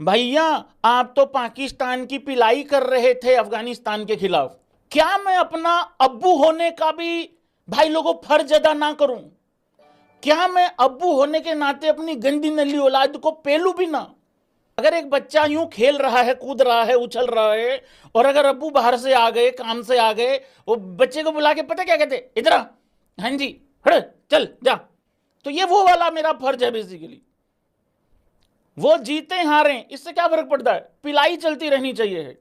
भैया आप तो पाकिस्तान की पिलाई कर रहे थे अफगानिस्तान के खिलाफ, क्या मैं अपना अब्बू होने का भी भाई लोगों फर्ज अदा ना करूं? क्या मैं अब्बू होने के नाते अपनी गंदी नली औलाद को पेलू भी ना? अगर एक बच्चा यूं खेल रहा है, कूद रहा है, उछल रहा है, और अगर अब्बू बाहर से आ गए, काम से आ गए, वो बच्चे को बुला के पता क्या कहते, इधर आ, हाँ जी, हट, चल जा। तो ये वो वाला मेरा फर्ज है बेसिकली। वो जीते हारे इससे क्या फर्क पड़ता है, पिलाई चलती रहनी चाहिए है।